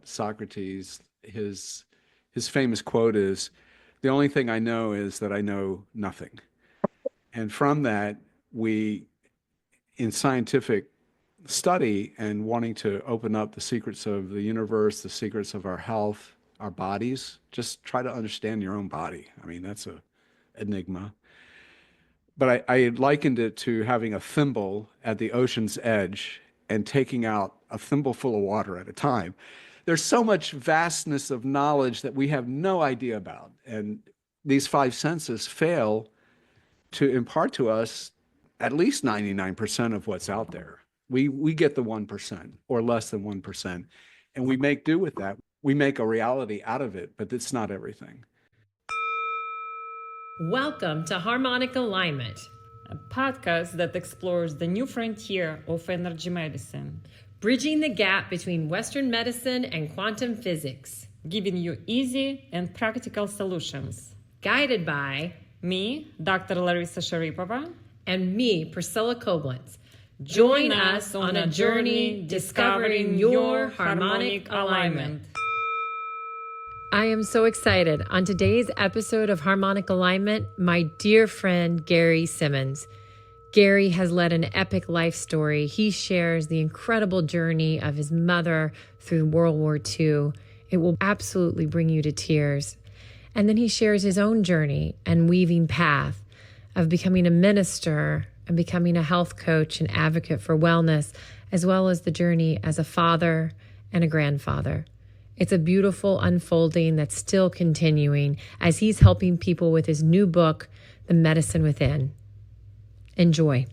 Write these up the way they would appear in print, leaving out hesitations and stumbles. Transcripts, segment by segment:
Socrates, his famous quote is, "The only thing I know is that I know nothing." And from that, we, in scientific study and wanting to open up the secrets of the universe, the secrets of our health, our bodies, just try to understand your own body. I mean, that's a enigma. But I likened it to having a thimble at the ocean's edge and taking out a thimbleful of water at a time. There's so much vastness of knowledge that we have no idea about. And these five senses fail to impart to us at least 99% of what's out there. We get the 1% or less than 1%, and we make do with that. We make a reality out of it, but it's not everything. Welcome to Harmonic Alignment, a podcast that explores the new frontier of energy medicine, bridging the gap between Western medicine and quantum physics, giving you easy and practical solutions. Guided by me, Dr. Larissa Sharipova, and me, Priscilla Koblenz. Join us on a journey discovering your harmonic alignment. I am so excited. On today's episode of Harmonic Alignment, my dear friend, Garey Simmons. Garey has led an epic life story. He shares the incredible journey of his mother through World War II. It will absolutely bring you to tears. And then he shares his own journey and weaving path of becoming a minister and becoming a health coach and advocate for wellness, as well as the journey as a father and a grandfather. It's a beautiful unfolding that's still continuing as he's helping people with his new book, The Medicine Within. Enjoy.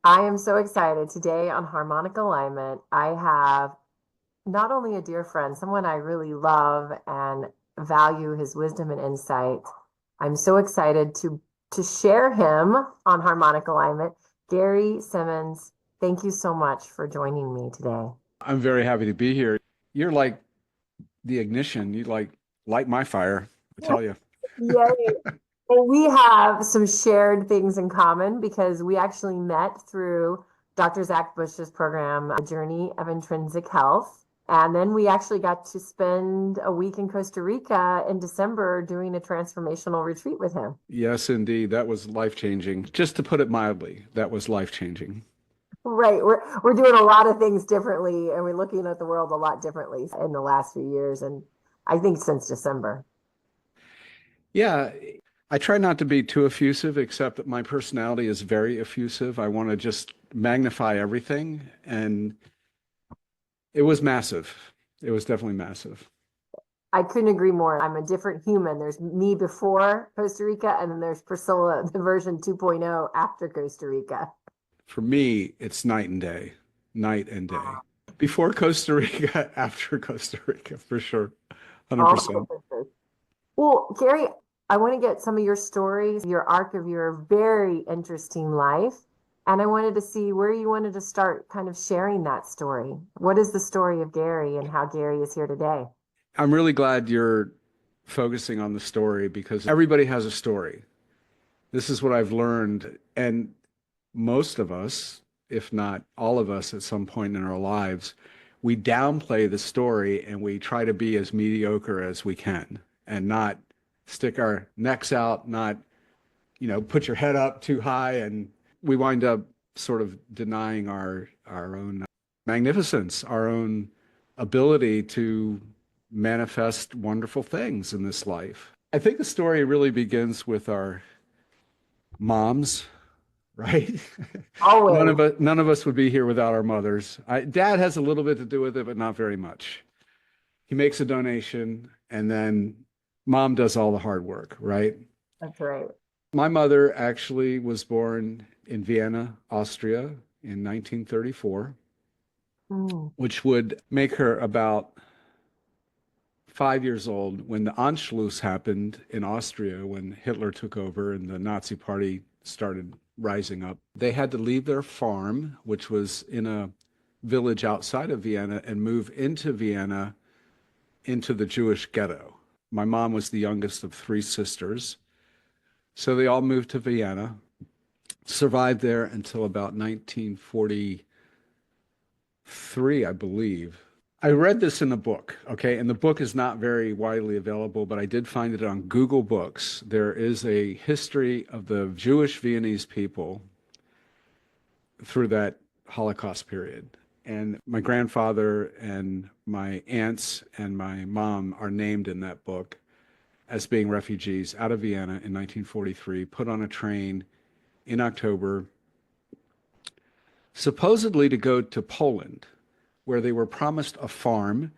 I am so excited. Today on Harmonic Alignment, I have not only a dear friend, someone I really love and value his wisdom and insight. I'm so excited to share him on Harmonic Alignment. Garey Simmons, thank you so much for joining me today. I'm very happy to be here. You're like the ignition. You like light my fire, I tell you. Yay. Well, we have some shared things in common because we actually met through Dr. Zach Bush's program, A Journey of Intrinsic Health. And then we actually got to spend a week in Costa Rica in December doing a transformational retreat with him. Yes, indeed. That was life-changing. Just to put it mildly, that was life-changing. Right. We're doing a lot of things differently, and we're looking at the world a lot differently in the last few years, and I think since December. Yeah, I try not to be too effusive, except that my personality is very effusive. I want to just magnify everything, and it was massive. It was definitely massive. I couldn't agree more. I'm a different human. There's me before Costa Rica, and then there's Priscilla, the version 2.0 after Costa Rica. For me, it's night and day, night and day. Before Costa Rica, after Costa Rica, for sure, 100%. Well, Garey, I want to get some of your stories, your arc of your very interesting life. And I wanted to see where you wanted to start kind of sharing that story. What is the story of Garey and how Garey is here today? I'm really glad you're focusing on the story because everybody has a story. This is what I've learned. And most of us, if not all of us at some point in our lives, we downplay the story and we try to be as mediocre as we can and not stick our necks out, not, put your head up too high. And we wind up sort of denying our own magnificence, our own ability to manifest wonderful things in this life. I think the story really begins with our moms, right? Always. None of us would be here without our mothers. Dad has a little bit to do with it, but not very much. He makes a donation, and then mom does all the hard work, right? That's right. My mother actually was born in Vienna, Austria in 1934, which would make her about 5 years old when the Anschluss happened in Austria, when Hitler took over and the Nazi Party started rising up. They had to leave their farm, which was in a village outside of Vienna, and move into Vienna, into the Jewish ghetto. My mom was the youngest of three sisters. So they all moved to Vienna, survived there until about 1943, I believe. I read this in a book, okay, and the book is not very widely available, but I did find it on Google Books. There is a history of the Jewish Viennese people through that Holocaust period. And my grandfather and my aunts and my mom are named in that book as being refugees out of Vienna in 1943, put on a train in October, supposedly to go to Poland, where they were promised a farm,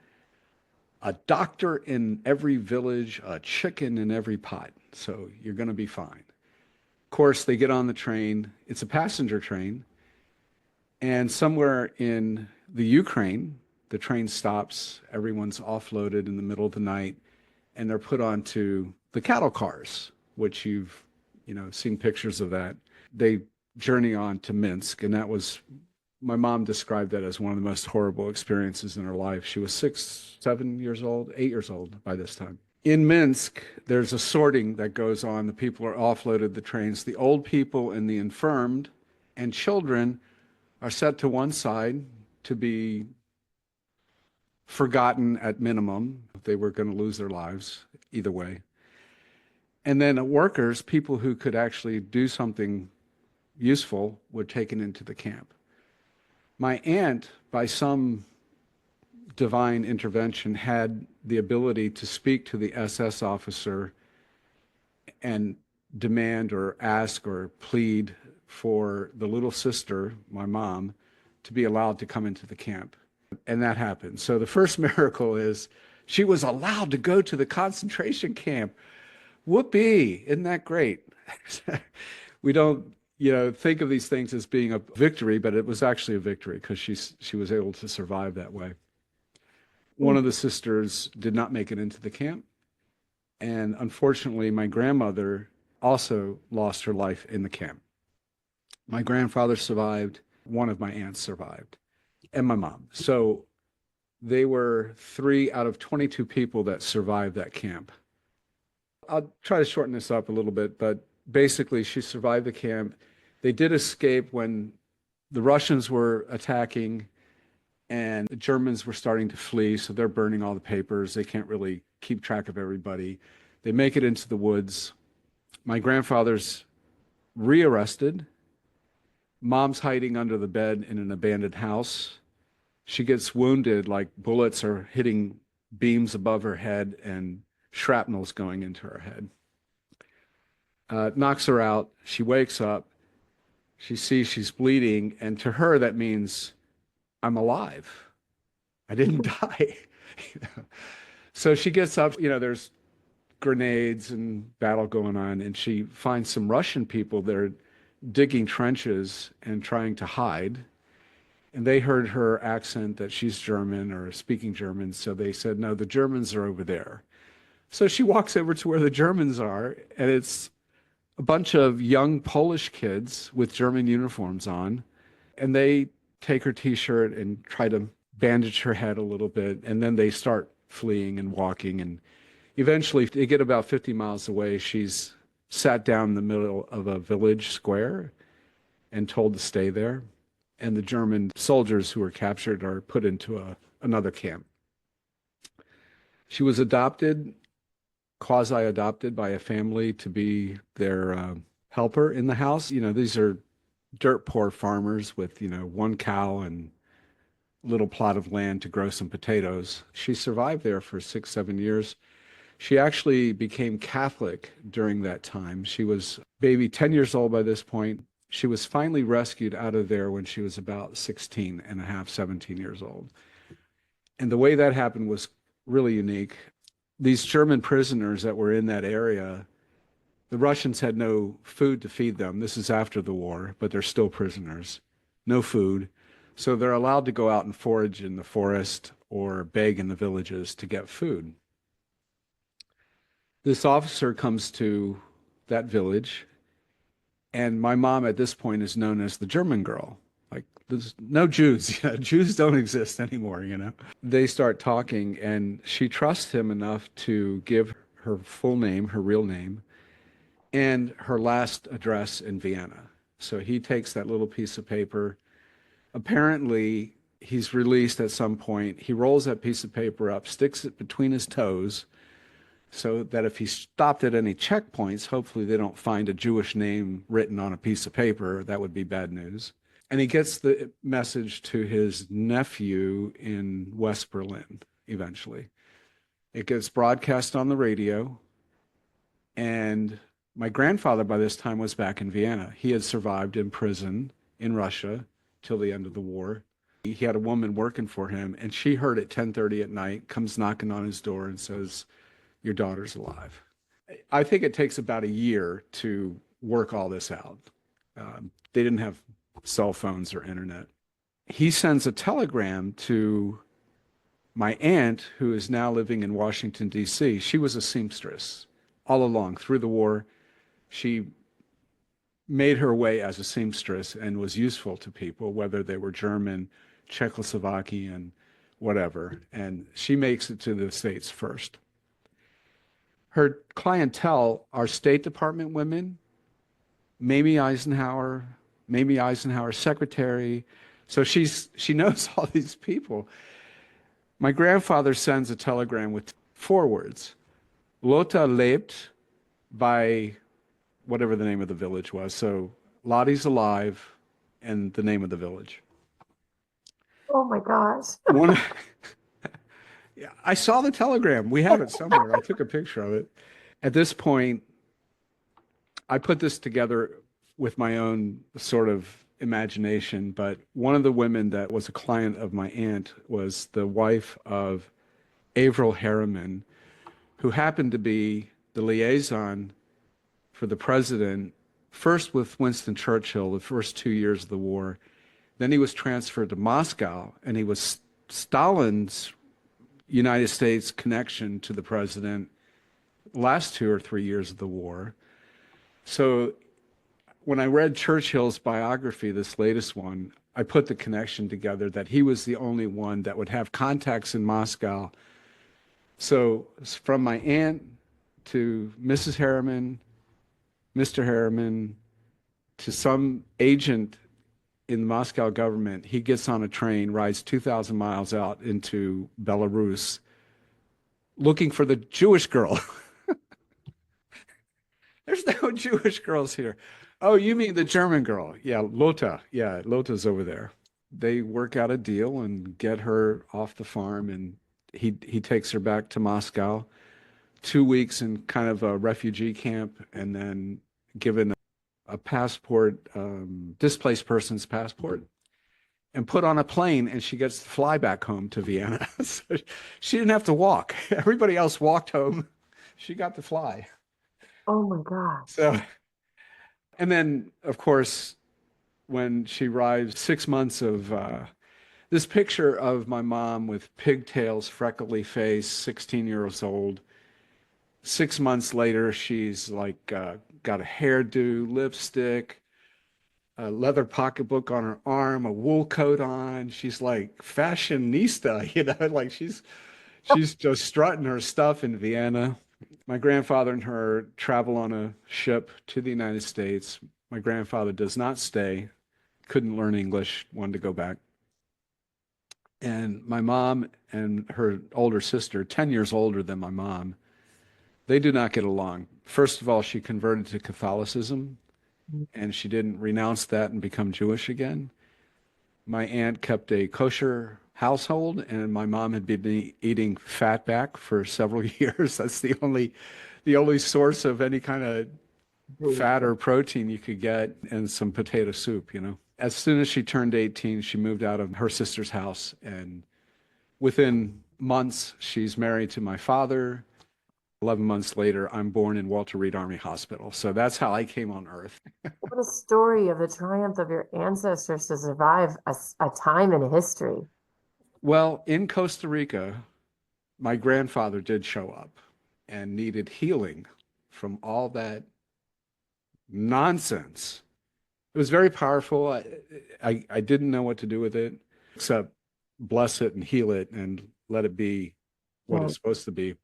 a doctor in every village, a chicken in every pot. So you're going to be fine. Of course, they get on the train. It's a passenger train. And somewhere in the Ukraine, the train stops. Everyone's offloaded in the middle of the night, and they're put onto the cattle cars, which you've, seen pictures of that. They journey on to Minsk, and that was, my mom described that as one of the most horrible experiences in her life. She was 6, 7 years old, 8 years old by this time. In Minsk, there's a sorting that goes on. The people are offloaded the trains. The old people and the infirmed and children are set to one side to be forgotten at minimum. They were going to lose their lives either way. And then workers, people who could actually do something useful, were taken into the camp. My aunt, by some divine intervention, had the ability to speak to the SS officer and demand or ask or plead for the little sister, my mom, to be allowed to come into the camp. And that happened. So the first miracle is she was allowed to go to the concentration camp. Whoopee, isn't that great? We don't, think of these things as being a victory, but it was actually a victory because she was able to survive that way. One of the sisters did not make it into the camp. And unfortunately, my grandmother also lost her life in the camp. My grandfather survived. One of my aunts survived, and my mom. So they were 3 out of 22 people that survived that camp. I'll try to shorten this up a little bit, but basically she survived the camp. They did escape when the Russians were attacking and the Germans were starting to flee, so they're burning all the papers. They can't really keep track of everybody. They make it into the woods. My grandfather's rearrested. Mom's hiding under the bed in an abandoned house. She gets wounded, like bullets are hitting beams above her head and shrapnel's going into her head. Knocks her out. She wakes up. She sees she's bleeding, and to her that means I'm alive. I didn't die. So she gets up, there's grenades and battle going on, and she finds some Russian people that are digging trenches and trying to hide. And they heard her accent that she's German or speaking German, so they said, no, the Germans are over there. So she walks over to where the Germans are, and it's a bunch of young Polish kids with German uniforms on, and they take her t-shirt and try to bandage her head a little bit, and then they start fleeing and walking, and eventually they get about 50 miles away. She's sat down in the middle of a village square and told to stay there, and the German soldiers who were captured are put into another camp. She was adopted, quasi-adopted by a family to be their helper in the house. These are dirt poor farmers with, 1 cow and a little plot of land to grow some potatoes. She survived there for 6, 7 years. She actually became Catholic during that time. She was maybe 10 years old by this point. She was finally rescued out of there when she was about 16 and a half, 17 years old. And the way that happened was really unique. These German prisoners that were in that area, the Russians had no food to feed them. This is after the war, but they're still prisoners. No food. So they're allowed to go out and forage in the forest or beg in the villages to get food. This officer comes to that village, and my mom at this point is known as the German girl. Like, there's no Jews. Jews don't exist anymore, They start talking, and she trusts him enough to give her full name, her real name, and her last address in Vienna. So he takes that little piece of paper. Apparently, he's released at some point. He rolls that piece of paper up, sticks it between his toes, so that if he stopped at any checkpoints, hopefully they don't find a Jewish name written on a piece of paper. That would be bad news. And he gets the message to his nephew in West Berlin eventually. It gets broadcast on the radio. And my grandfather by this time was back in Vienna. He had survived in prison in Russia till the end of the war. He had a woman working for him, and she heard at 10:30 at night, comes knocking on his door and says, "Your daughter's alive." I think it takes about a year to work all this out. They didn't have cell phones or internet. He sends a telegram to my aunt, who is now living in Washington, D.C. She was a seamstress all along through the war. She made her way as a seamstress and was useful to people, whether they were German, Czechoslovakian, whatever. And she makes it to the States first. Her clientele are State Department women, Mamie Eisenhower's secretary. So she knows all these people. My grandfather sends a telegram with 4 words. Lotta lebt by whatever the name of the village was. So Lottie's alive and the name of the village. Oh my gosh. Yeah, I saw the telegram. We have it somewhere. I took a picture of it. At this point, I put this together with my own sort of imagination, but one of the women that was a client of my aunt was the wife of Averell Harriman, who happened to be the liaison for the president, first with Winston Churchill, the first 2 years of the war. Then he was transferred to Moscow, and he was Stalin's United States connection to the president last 2 or 3 years of the war. So when I read Churchill's biography, this latest one, I put the connection together that he was the only one that would have contacts in Moscow. So from my aunt to Mrs. Harriman, Mr. Harriman, to some agent in the Moscow government, he gets on a train, rides 2,000 miles out into Belarus, looking for the Jewish girl. There's no Jewish girls here. Oh, you mean the German girl? Yeah, Lotta. Yeah, Lotta's over there. They work out a deal and get her off the farm, and he takes her back to Moscow. 2 weeks in kind of a refugee camp, and then given a passport, displaced person's passport, and put on a plane, and she gets to fly back home to Vienna. So she didn't have to walk. Everybody else walked home. She got to fly. Oh my God. So, and then, of course, when she arrived, 6 months of this picture of my mom with pigtails, freckly face, 16 years old. 6 months later, she's like got a hairdo, lipstick, a leather pocketbook on her arm, a wool coat on. She's like fashionista, you know, like she's just strutting her stuff in Vienna. My grandfather and her travel on a ship to the United States. My grandfather does not stay, couldn't learn English, wanted to go back. And my mom and her older sister, 10 years older than my mom, they do not get along. First of all, she converted to Catholicism, and she didn't renounce that and become Jewish again. My aunt kept a kosher household, and my mom had been eating fatback for several years. That's the only source of any kind of fat or protein you could get, and some potato soup, you know. As soon as she turned 18, she moved out of her sister's house, and within months, she's married to my father. 11 months later, I'm born in Walter Reed Army Hospital. So that's how I came on Earth. What a story of the triumph of your ancestors to survive a time in history. Well, in Costa Rica, my grandfather did show up and needed healing from all that nonsense. It was very powerful. I didn't know what to do with it, except bless it and heal it and let it be what it's supposed to be.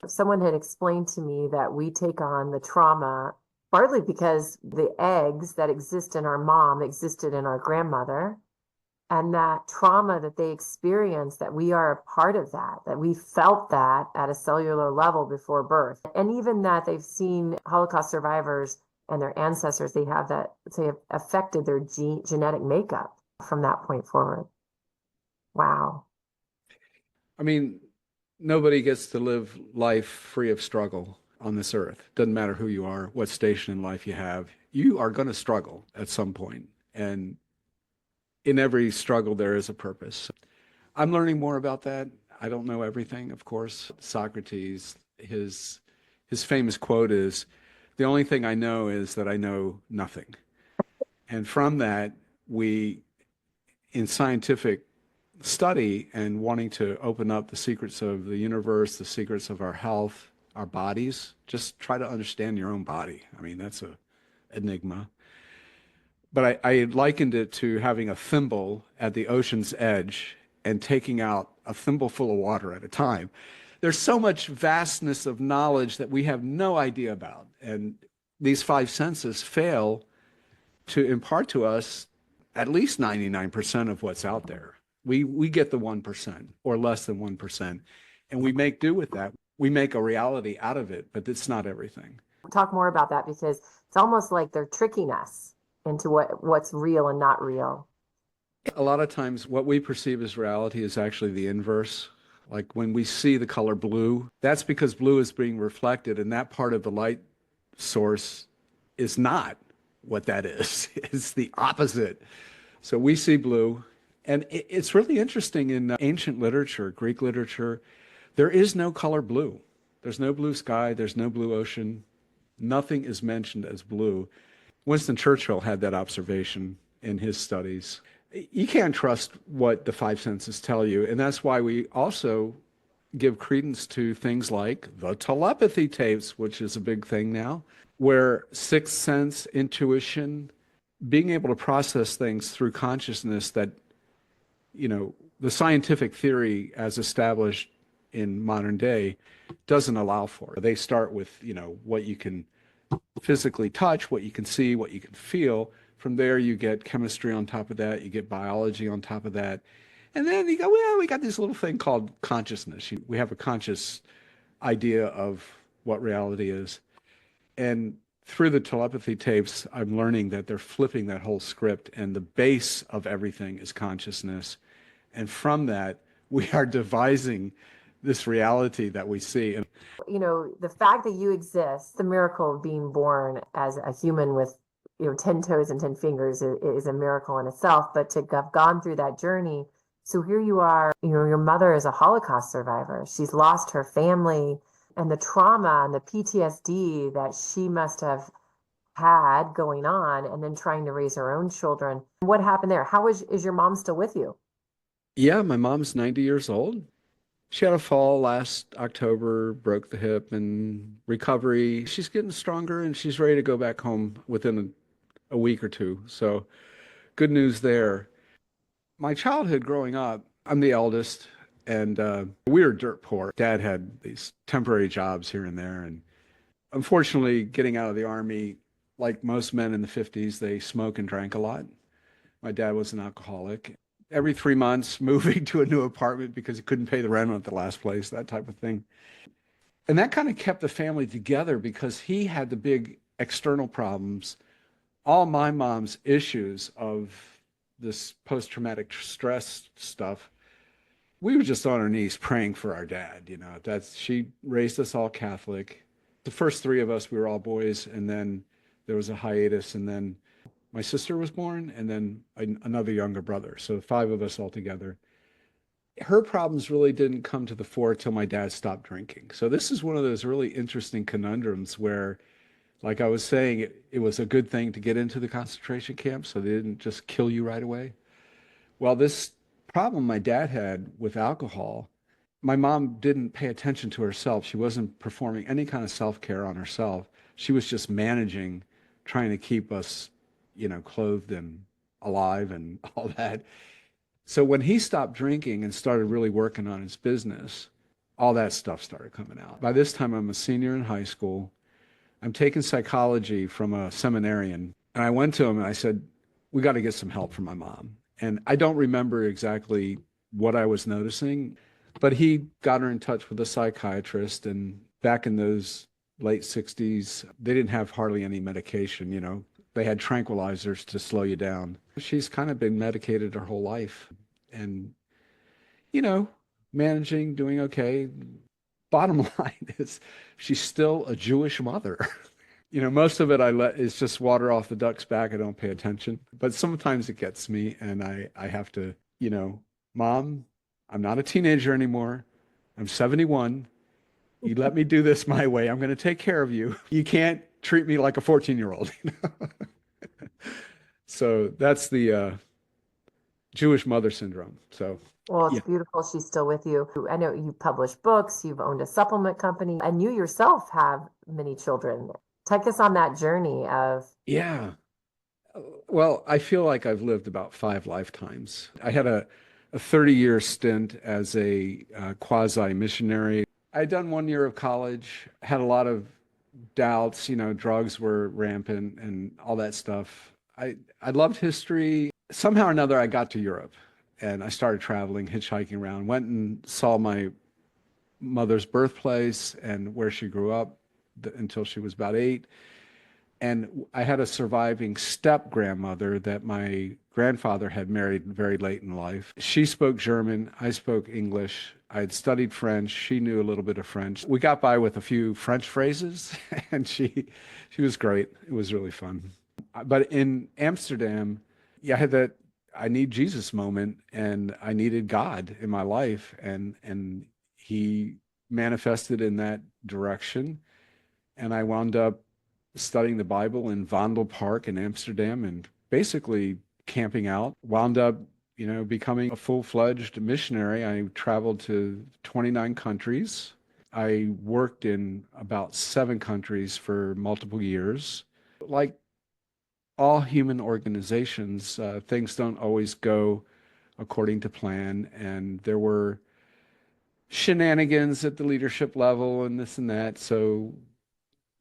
Someone had explained to me that we take on the trauma partly because the eggs that exist in our mom existed in our grandmother. and that trauma that they experience, that we are a part of that, that we felt that at a cellular level before birth. And even that they've seen Holocaust survivors and their ancestors, they have that, say, affected their genetic makeup from that point forward. Wow. I mean, nobody gets to live life free of struggle on this earth. Doesn't matter who you are, what station in life you have, you are going to struggle at some point. And in every struggle, there is a purpose. I'm learning more about that. I don't know everything, of course. Socrates, his famous quote is, "The only thing I know is that I know nothing." And from that, we, in scientific study and wanting to open up the secrets of the universe, the secrets of our health, our bodies, just try to understand your own body. I mean, that's a enigma. But I likened it to having a thimble at the ocean's edge and taking out a thimble full of water at a time. There's so much vastness of knowledge that we have no idea about. And these five senses fail to impart to us at least 99% of what's out there. We get the 1% or less than 1%, and we make do with that. We make a reality out of it, but it's not everything. Talk more about that, because it's almost like they're tricking us into what's real and not real. A lot of times what we perceive as reality is actually the inverse. Like when we see the color blue, that's because blue is being reflected, and that part of the light source is not what that is. It's the opposite. So we see blue, and it's really interesting in ancient literature, Greek literature, there is no color blue. There's no blue sky, there's no blue ocean. Nothing is mentioned as blue. Winston Churchill had that observation in his studies. You can't trust what the five senses tell you, and that's why we also give credence to things like the telepathy tapes, which is a big thing now, where sixth sense, intuition, being able to process things through consciousness that, you know, the scientific theory as established in modern day doesn't allow for. They start with, you know, what you can physically touch, what you can see, what you can feel. From there, you get chemistry on top of that, you get biology on top of that. And then you go, well, we got this little thing called consciousness. We have a conscious idea of what reality is. And through the telepathy tapes, I'm learning that they're flipping that whole script, and the base of everything is consciousness. And from that, we are devising this reality that we see. You know, the fact that you exist, the miracle of being born as a human with, you know, 10 toes and 10 fingers is a miracle in itself. But to have gone through that journey, so here you are, you know, your mother is a Holocaust survivor. She's lost her family, and the trauma and the PTSD that she must have had going on, and then trying to raise her own children. What happened there? How is your mom still with you? Yeah, my mom's 90 years old. She had a fall last October, broke the hip, and recovery. She's getting stronger, and she's ready to go back home within a week or two. So good news there. My childhood growing up, I'm the eldest, and we were dirt poor. Dad had these temporary jobs here and there. And unfortunately, getting out of the Army, like most men in the 50s, they smoke and drank a lot. My dad was an alcoholic. Every 3 months, moving to a new apartment because he couldn't pay the rent at the last place, that type of thing. And that kind of kept the family together because he had the big external problems. All my mom's issues of this post-traumatic stress stuff, we were just on our knees praying for our dad. You know, she raised us all Catholic. The first three of us, we were all boys, and then there was a hiatus, and then my sister was born, and then another younger brother. So 5 of us all together. Her problems really didn't come to the fore till my dad stopped drinking. So this is one of those really interesting conundrums where, like I was saying, it was a good thing to get into the concentration camp so they didn't just kill you right away. Well, this problem my dad had with alcohol, my mom didn't pay attention to herself. She wasn't performing any kind of self-care on herself. She was just managing, trying to keep us, you know, clothed and alive and all that. So when he stopped drinking and started really working on his business, all that stuff started coming out. By this time, I'm a senior in high school. I'm taking psychology from a seminarian. And I went to him and I said, we got to get some help from my mom. And I don't remember exactly what I was noticing, but he got her in touch with a psychiatrist. And back in those late 60s, they didn't have hardly any medication, you know. They had tranquilizers to slow you down. She's kind of been medicated her whole life and, you know, managing, doing okay. Bottom line is she's still a Jewish mother. You know, most of it I let is just water off the duck's back. I don't pay attention, but sometimes it gets me and I have to, you know, Mom, I'm not a teenager anymore. I'm 71. You let me do this my way. I'm going to take care of you. You can't treat me like a 14-year-old. You know? So that's the Jewish mother syndrome. So, Well, it's yeah. beautiful she's still with you. I know you've published books, you've owned a supplement company, and you yourself have many children. Take us on that journey of, Yeah. Well, I feel like I've lived about 5 lifetimes. I had a 30-year stint as a quasi missionary. I'd done 1 year of college, had a lot of doubts, you know, drugs were rampant and all that stuff. I loved history. Somehow or another, I got to Europe and I started traveling, hitchhiking around, went and saw my mother's birthplace and where she grew up until she was about 8. And I had a surviving step grandmother that my grandfather had married very late in life. She spoke German. I spoke English. I had studied French. She knew a little bit of French. We got by with a few French phrases, and she was great. It was really fun. But in Amsterdam, yeah, I had that I need Jesus moment, and I needed God in my life, and He manifested in that direction, and I wound up studying the Bible in Vondel Park in Amsterdam and basically camping out. Wound up, you know, becoming a full-fledged missionary. I traveled to 29 countries. I worked in about 7 countries for multiple years. Like all human organizations, things don't always go according to plan, and there were shenanigans at the leadership level and this and that. So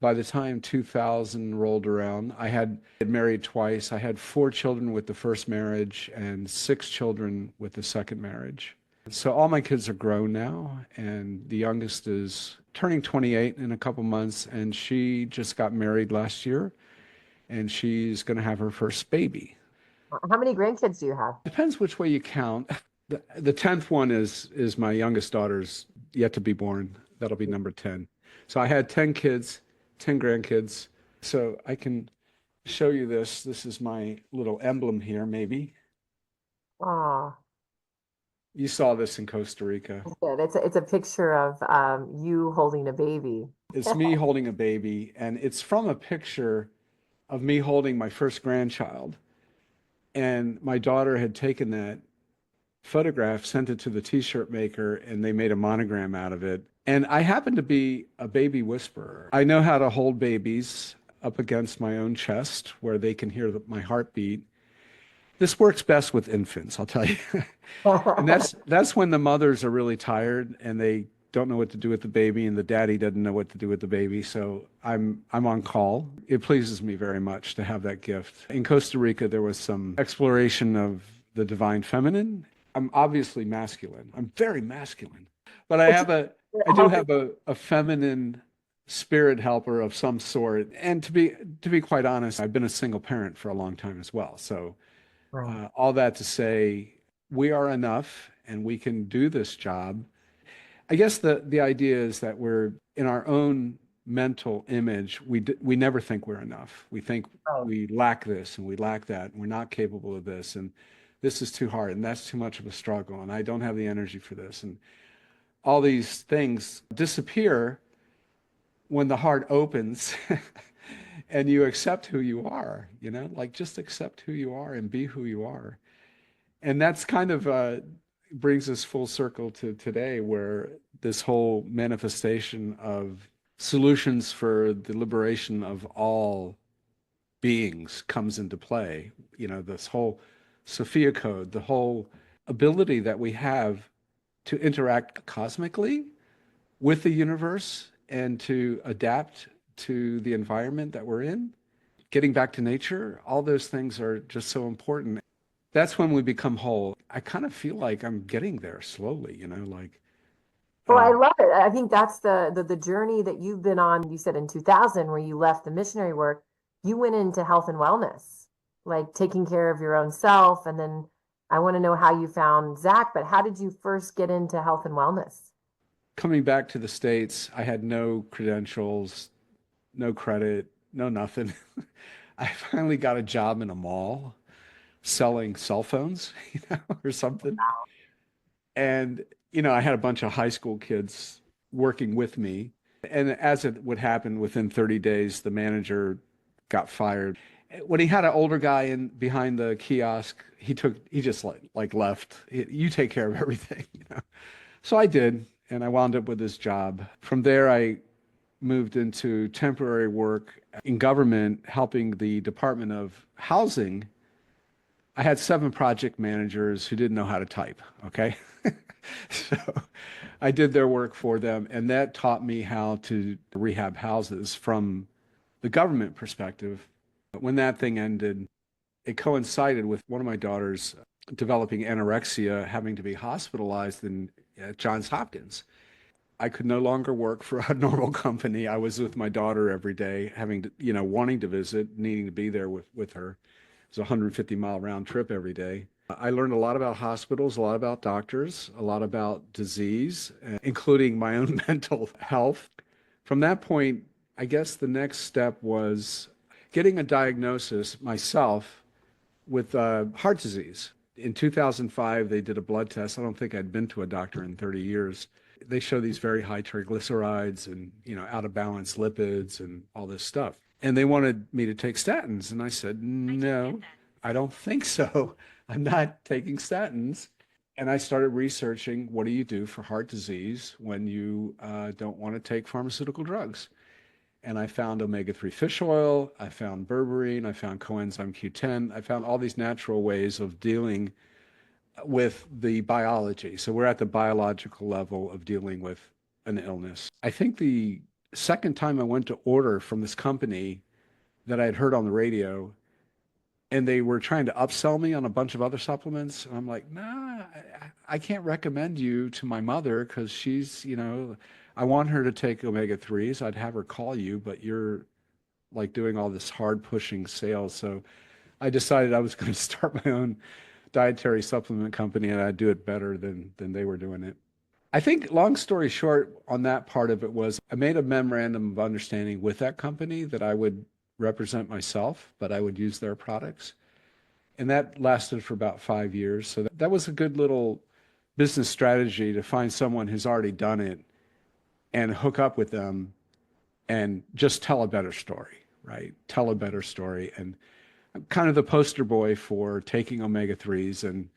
by the time 2000 rolled around, I had married twice. I had 4 children with the first marriage and 6 children with the second marriage. So all my kids are grown now, and the youngest is turning 28 in a couple months, and she just got married last year, and she's going to have her first baby. how many grandkids do you have? Depends which way you count. The 10th one is my youngest daughter's yet to be born. That'll be number 10. So I had 10 kids, 10 grandkids. So I can show you this. This is my little emblem here, maybe. Oh, You saw this in Costa Rica. good. It's a picture of you holding a baby. It's me holding a baby, and it's from a picture of me holding my first grandchild. And my daughter had taken that photograph, sent it to the t-shirt maker, and they made a monogram out of it. And I happen to be a baby whisperer. I know how to hold babies up against my own chest where they can hear my heartbeat. This works best with infants, I'll tell you. And that's when the mothers are really tired and they don't know what to do with the baby, and the daddy doesn't know what to do with the baby. So I'm on call. It pleases me very much to have that gift. In Costa Rica, there was some exploration of the divine feminine. I'm obviously masculine. I'm very masculine, but I do have a feminine spirit helper of some sort. And to be quite honest, I've been a single parent for a long time as well. So Right. all that to say, we are enough and we can do this job. I guess the idea is that we're in our own mental image. We never think we're enough. We think Right. we lack this and we lack that, and we're not capable of this, and this is too hard, and that's too much of a struggle, and I don't have the energy for this, and all these things disappear when the heart opens and you accept who you are. You know, like just accept who you are and be who you are. And that's kind of brings us full circle to today, where this whole manifestation of solutions for the liberation of all beings comes into play. You know, this whole Sophia code, the whole ability that we have to interact cosmically with the universe and to adapt to the environment that we're in, getting back to nature, all those things are just so important. that's when we become whole. I kind of feel like I'm getting there slowly, like, Well, I love it. I think that's the journey that you've been on. You said in 2000, where you left the missionary work, you went into health and wellness, like taking care of your own self. And then I want to know how you found Zach, but how did you first get into health and wellness? coming back to the States, I had no credentials, no credit, no nothing. I finally got a job in a mall selling cell phones, or something. And, I had a bunch of high school kids working with me. And as it would happen, within 30 days, the manager got fired. When he had an older guy in behind the kiosk, he just like left. You take care of everything, So I did, and I wound up with this job. From there, I moved into temporary work in government, helping the Department of Housing. I had 7 project managers who didn't know how to type, okay? So I did their work for them, and that taught me how to rehab houses from the government perspective. When that thing ended, it coincided with one of my daughters developing anorexia, having to be hospitalized at Johns Hopkins. I could no longer work for a normal company. I was with my daughter every day, having to, wanting to visit, needing to be there with her. It was a 150-mile round trip every day. I learned a lot about hospitals, a lot about doctors, a lot about disease, including my own mental health. From that point, I guess the next step was getting a diagnosis myself with heart disease. In 2005, they did a blood test. I don't think I'd been to a doctor in 30 years. They show these very high triglycerides and, out of balance lipids and all this stuff. And they wanted me to take statins. And I said, no, I don't think so. I'm not taking statins. And I started researching, what do you do for heart disease when you don't want to take pharmaceutical drugs? And I found omega-3 fish oil, I found berberine, I found coenzyme Q10, I found all these natural ways of dealing with the biology. So we're at the biological level of dealing with an illness. I think the second time I went to order from this company that I had heard on the radio, and they were trying to upsell me on a bunch of other supplements. And I'm like, nah, I can't recommend you to my mother because she's, I want her to take omega-3s. I'd have her call you, but you're like doing all this hard pushing sales. So I decided I was going to start my own dietary supplement company, and I'd do it better than they were doing it. I think, long story short, on that part of it was I made a memorandum of understanding with that company that I would represent myself, but I would use their products. And that lasted for about 5 years. So that was a good little business strategy to find someone who's already done it and hook up with them and just tell a better story, right? Tell a better story. And I'm kind of the poster boy for taking omega-3s and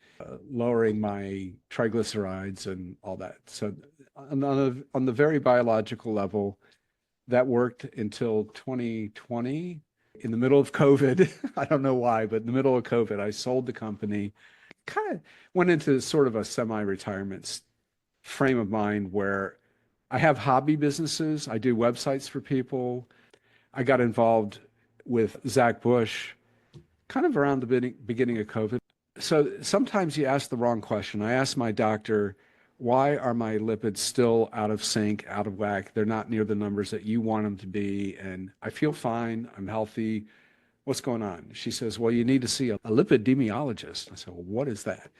lowering my triglycerides and all that. So on the very biological level, that worked until 2020. In the middle of COVID, I don't know why, but in the middle of COVID, I sold the company, kind of went into sort of a semi-retirement frame of mind where I have hobby businesses. I do websites for people. I got involved with Zach Bush kind of around the beginning of COVID. So sometimes you ask the wrong question. I asked my doctor, why are my lipids still out of sync, out of whack? They're not near the numbers that you want them to be. And I feel fine. I'm healthy. What's going on? She says, well, you need to see a lipidemiologist. I said, well, what is that?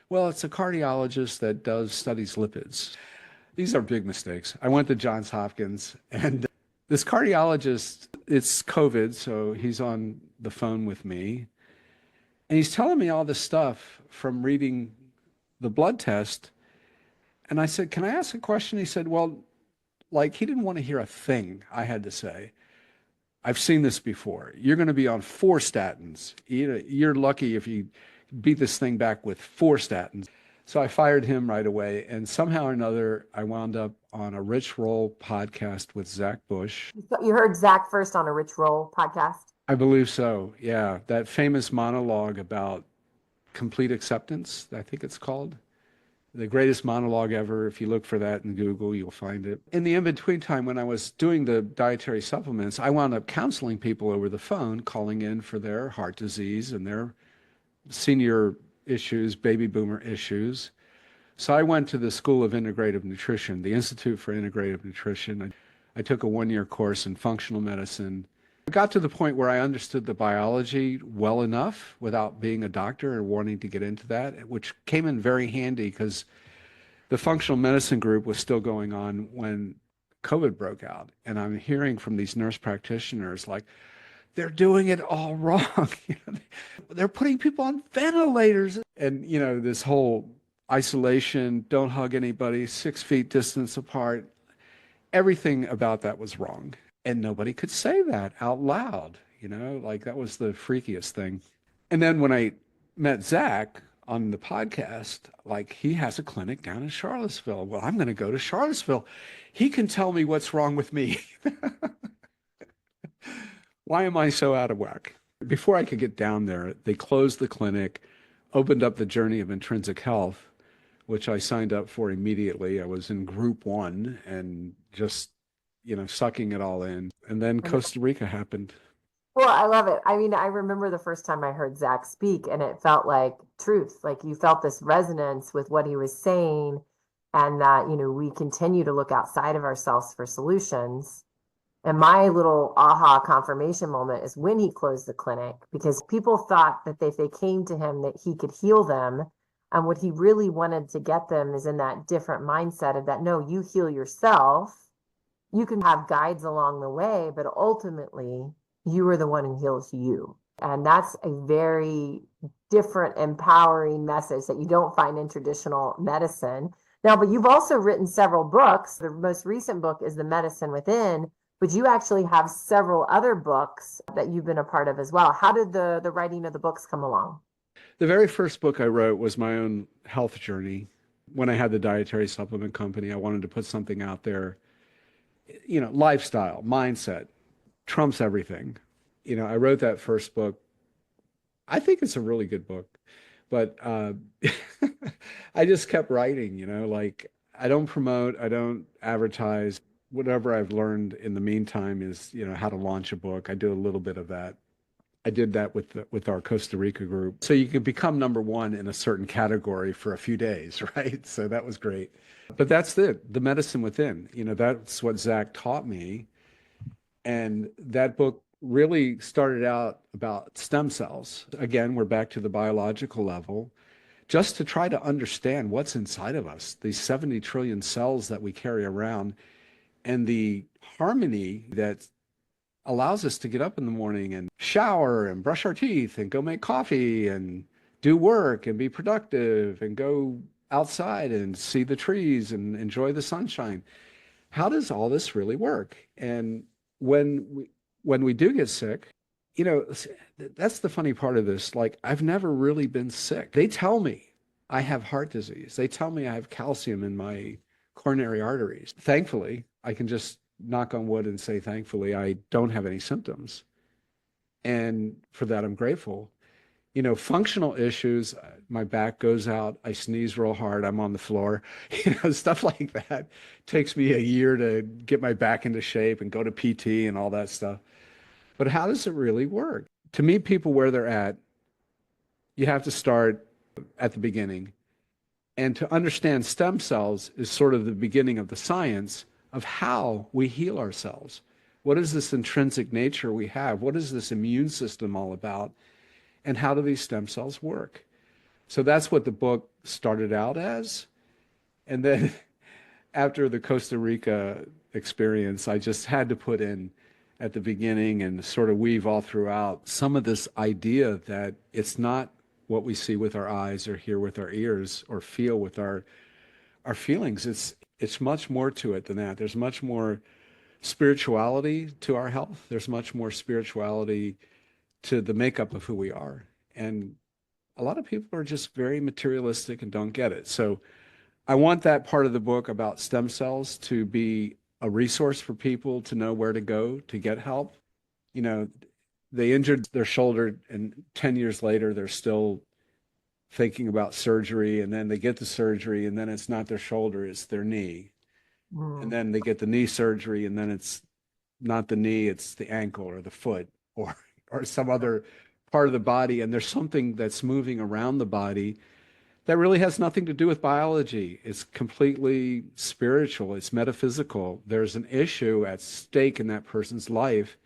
Well, it's a cardiologist that studies lipids. These are big mistakes. I went to Johns Hopkins, and this cardiologist, it's COVID, so he's on the phone with me. And he's telling me all this stuff from reading the blood test. And I said, can I ask a question? He said, well, like, he didn't want to hear a thing I had to say. I've seen this before. You're going to be on 4 statins. You're lucky if you beat this thing back with 4 statins. So I fired him right away. And somehow or another, I wound up on a Rich Roll podcast with Zach Bush. You heard Zach first on a Rich Roll podcast? I believe so. Yeah. That famous monologue about complete acceptance, I think it's called. The greatest monologue ever. If you look for that in Google, you'll find it. In the in-between time, when I was doing the dietary supplements, I wound up counseling people over the phone, calling in for their heart disease and their senior issues, baby boomer issues. So I went to the School of Integrative Nutrition, the Institute for Integrative Nutrition. I took a 1-year course in functional medicine. I got to the point where I understood the biology well enough without being a doctor or wanting to get into that, which came in very handy because the functional medicine group was still going on when COVID broke out. And I'm hearing from these nurse practitioners like, they're doing it all wrong. They're putting people on ventilators. And, this whole isolation, don't hug anybody, 6 feet distance apart. Everything about that was wrong. And nobody could say that out loud, like that was the freakiest thing. And then when I met Zach on the podcast, like he has a clinic down in Charlottesville. Well, I'm going to go to Charlottesville. He can tell me what's wrong with me. Why am I so out of whack? Before I could get down there, they closed the clinic, opened up the Journey of Intrinsic Health, which I signed up for immediately. I was in group 1 and just, sucking it all in. And then Costa Rica happened. Well, I love it. I mean, I remember the first time I heard Zach speak and it felt like truth. Like you felt this resonance with what he was saying, and that, we continue to look outside of ourselves for solutions. And my little aha confirmation moment is when he closed the clinic, because people thought that if they came to him that he could heal them. And what he really wanted to get them is in that different mindset of that, no, you heal yourself. You can have guides along the way, but ultimately you are the one who heals you. And that's a very different, empowering message that you don't find in traditional medicine. Now, but you've also written several books. The most recent book is The Medicine Within, but you actually have several other books that you've been a part of as well. How did the writing of the books come along? The very first book I wrote was my own health journey. When I had the dietary supplement company, I wanted to put something out there. Lifestyle, mindset, trumps everything. I wrote that first book. I think it's a really good book, but I just kept writing, like I don't promote, I don't advertise. Whatever I've learned in the meantime is, how to launch a book. I do a little bit of that. I did that with our Costa Rica group. So you can become number 1 in a certain category for a few days, right? So that was great. But that's the medicine within. That's what Zach taught me. And that book really started out about stem cells. Again, we're back to the biological level, just to try to understand what's inside of us, these 70 trillion cells that we carry around, and the harmony that allows us to get up in the morning and shower and brush our teeth and go make coffee and do work and be productive and go outside and see the trees and enjoy the sunshine. How does all this really work? And when we do get sick, that's the funny part of this. Like, I've never really been sick. They tell me I have heart disease. They tell me I have calcium in my coronary arteries. Thankfully, I can just knock on wood and say, thankfully, I don't have any symptoms. And for that, I'm grateful. Functional issues, my back goes out, I sneeze real hard, I'm on the floor, stuff like that. Takes me a year to get my back into shape and go to PT and all that stuff. But how does it really work? To meet people where they're at, you have to start at the beginning. And to understand stem cells is sort of the beginning of the science of how we heal ourselves. What is this intrinsic nature we have? What is this immune system all about? And how do these stem cells work? So that's what the book started out as. And then after the Costa Rica experience, I just had to put in at the beginning and sort of weave all throughout some of this idea that it's not what we see with our eyes or hear with our ears or feel with our feelings. It's much more to it than that. There's much more spirituality to our health. There's much more spirituality to the makeup of who we are. And a lot of people are just very materialistic and don't get it. So I want that part of the book about stem cells to be a resource for people to know where to go to get help. They injured their shoulder and 10 years later, they're still thinking about surgery, and then they get the surgery and then it's not their shoulder, it's their knee. And then they get the knee surgery and then it's not the knee, it's the ankle or the foot or some other part of the body, and there's something that's moving around the body that really has nothing to do with biology. It's completely spiritual. It's metaphysical. There's an issue at stake in that person's life,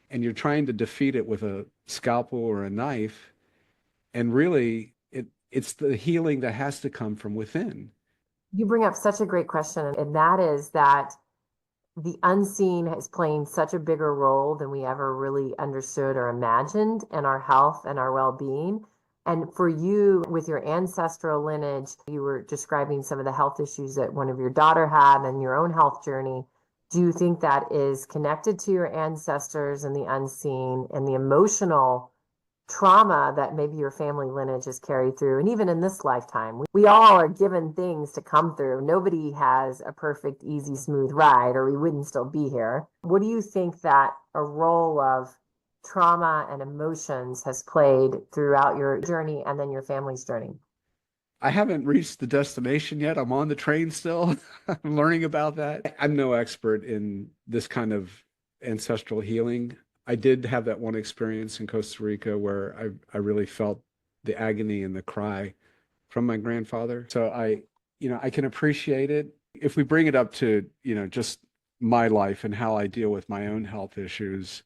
and you're trying to defeat it with a scalpel or a knife. And really, it's the healing that has to come from within. You bring up such a great question, and that is that the unseen is playing such a bigger role than we ever really understood or imagined in our health and our well-being. And for you, with your ancestral lineage, you were describing some of the health issues that one of your daughter had and your own health journey. Do you think that is connected to your ancestors and the unseen and the emotional trauma that maybe your family lineage has carried through? And even in this lifetime, we all are given things to come through. Nobody has a perfect, easy, smooth ride, or we wouldn't still be here. What do you think that a role of trauma and emotions has played throughout your journey and then your family's journey? I haven't reached the destination yet. I'm on the train still. I'm learning about that. I'm no expert in this kind of ancestral healing. I did have that one experience in Costa Rica where I really felt the agony and the cry from my grandfather. So I can appreciate it. If we bring it up to, just my life and how I deal with my own health issues,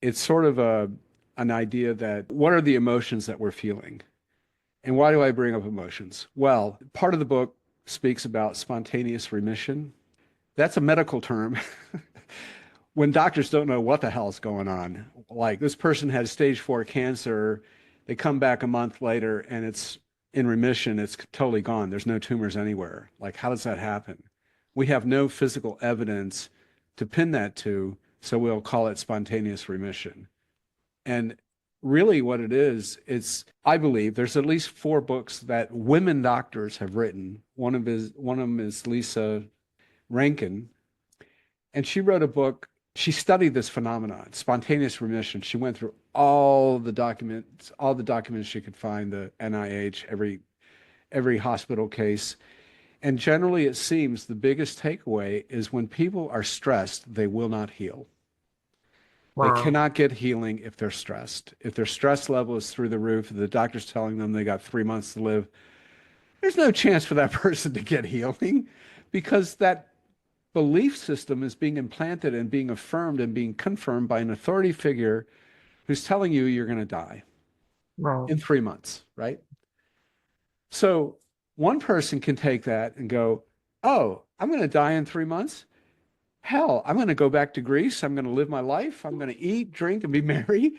it's sort of an idea that what are the emotions that we're feeling? And why do I bring up emotions? Well, part of the book speaks about spontaneous remission. That's a medical term. When doctors don't know what the hell's going on, like this person had stage 4 cancer, they come back a month later and it's in remission, it's totally gone. There's no tumors anywhere. Like, how does that happen? We have no physical evidence to pin that to, so we'll call it spontaneous remission. And really what it is, I believe there's at least 4 books that women doctors have written. One of them is Lisa Rankin, and she wrote a book. She studied this phenomenon, spontaneous remission. She went through all the documents she could find, the NIH, every hospital case. And generally it seems the biggest takeaway is when people are stressed, they will not heal. Wow. They cannot get healing if they're stressed. If their stress level is through the roof, the doctor's telling them they got 3 months to live, there's no chance for that person to get healing, because that belief system is being implanted and being affirmed and being confirmed by an authority figure who's telling you you're going to die in 3 months, right? So one person can take that and go, oh, I'm going to die in 3 months? Hell, I'm going to go back to Greece. I'm going to live my life. I'm going to eat, drink, and be merry.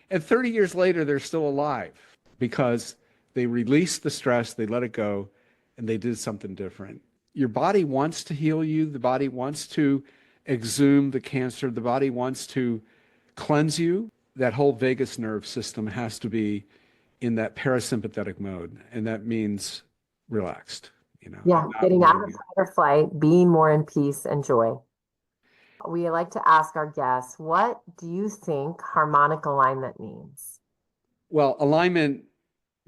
And 30 years later, they're still alive because they released the stress, they let it go, and they did something different. Your body wants to heal you. The body wants to exhume the cancer. The body wants to cleanse you. That whole vagus nerve system has to be in that parasympathetic mode. And that means relaxed, Yeah, getting out of fight or flight, being more in peace and joy. We like to ask our guests, what do you think harmonic alignment means? Well, alignment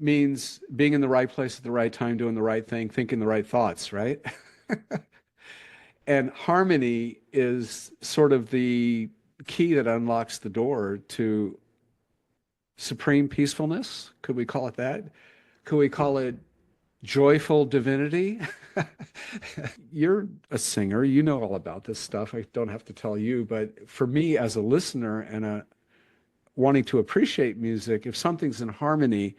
means being in the right place at the right time, doing the right thing, thinking the right thoughts, right? And harmony is sort of the key that unlocks the door to supreme peacefulness. Could we call it that? Could we call it joyful divinity? You're a singer, you know all about this stuff. I don't have to tell you, but for me as a listener and wanting to appreciate music, if something's in harmony,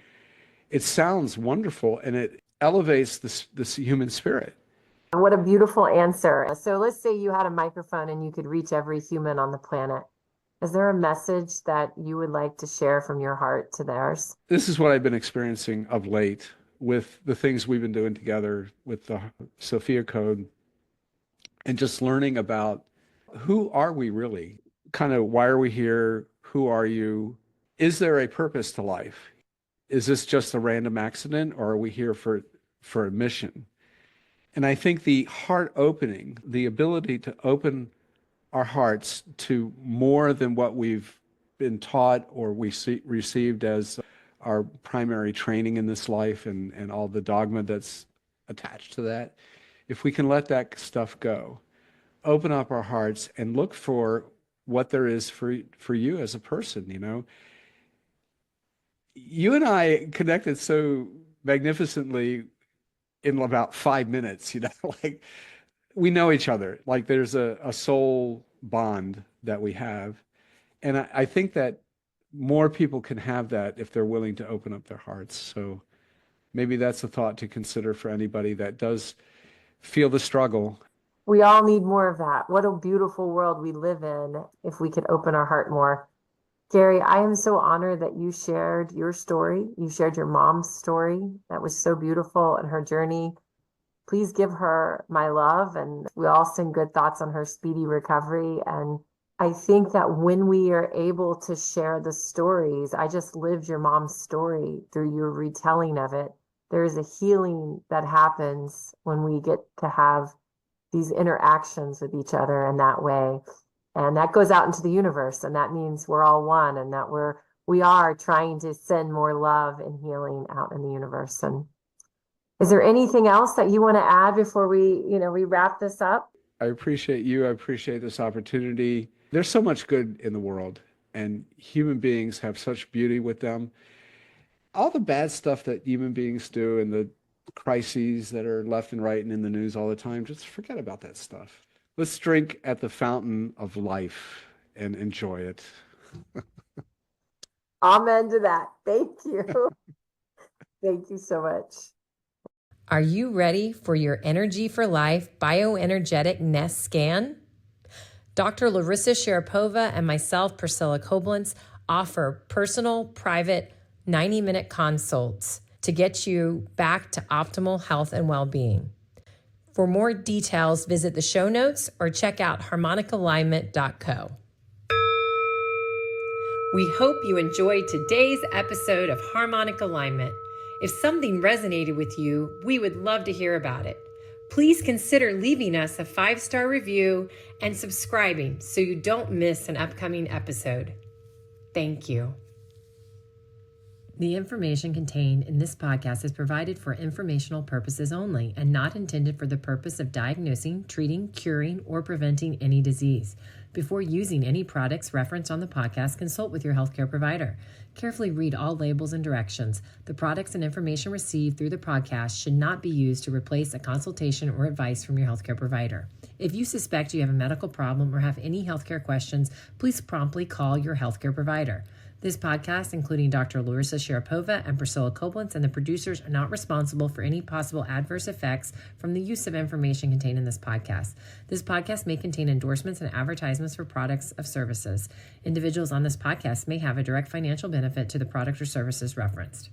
it sounds wonderful and it elevates this human spirit. What a beautiful answer. So let's say you had a microphone and you could reach every human on the planet. Is there a message that you would like to share from your heart to theirs? This is what I've been experiencing of late with the things we've been doing together with the Sophia Code, and just learning about who are we really? Kind of why are we here? Who are you? Is there a purpose to life? Is this just a random accident, or are we here for a mission? And I think the heart opening, the ability to open our hearts to more than what we've been taught or we received as our primary training in this life and all the dogma that's attached to that, if we can let that stuff go, open up our hearts and look for what there is for you as a person, You and I connected so magnificently in about 5 minutes, like we know each other. Like there's a soul bond that we have. And I think that more people can have that if they're willing to open up their hearts. So maybe that's a thought to consider for anybody that does feel the struggle. We all need more of that. What a beautiful world we live in if we could open our heart more. Garey, I am so honored that you shared your story. You shared your mom's story. That was so beautiful and her journey. Please give her my love, and we all send good thoughts on her speedy recovery. And I think that when we are able to share the stories, I just lived your mom's story through your retelling of it. There is a healing that happens when we get to have these interactions with each other in that way. And that goes out into the universe. And that means we're all one, and that we are trying to send more love and healing out in the universe. And is there anything else that you want to add before we wrap this up? I appreciate you. I appreciate this opportunity. There's so much good in the world, and human beings have such beauty with them. All the bad stuff that human beings do and the crises that are left and right and in the news all the time, just forget about that stuff. Let's drink at the fountain of life and enjoy it. Amen to that. Thank you. Thank you so much. Are you ready for your Energy for Life bioenergetic nest scan? Dr. Larissa Sharapova and myself, Priscilla Koblentz, offer personal, private, 90-minute consults to get you back to optimal health and well-being. For more details, visit the show notes or check out harmonicalignment.co. We hope you enjoyed today's episode of Harmonic Alignment. If something resonated with you, we would love to hear about it. Please consider leaving us a 5-star review and subscribing so you don't miss an upcoming episode. Thank you. The information contained in this podcast is provided for informational purposes only and not intended for the purpose of diagnosing, treating, curing, or preventing any disease. Before using any products referenced on the podcast, consult with your healthcare provider. Carefully read all labels and directions. The products and information received through the podcast should not be used to replace a consultation or advice from your healthcare provider. If you suspect you have a medical problem or have any healthcare questions, please promptly call your healthcare provider. This podcast, including Dr. Larissa Sharapova and Priscilla Koblentz and the producers, are not responsible for any possible adverse effects from the use of information contained in this podcast. This podcast may contain endorsements and advertisements for products or services. Individuals on this podcast may have a direct financial benefit to the product or services referenced.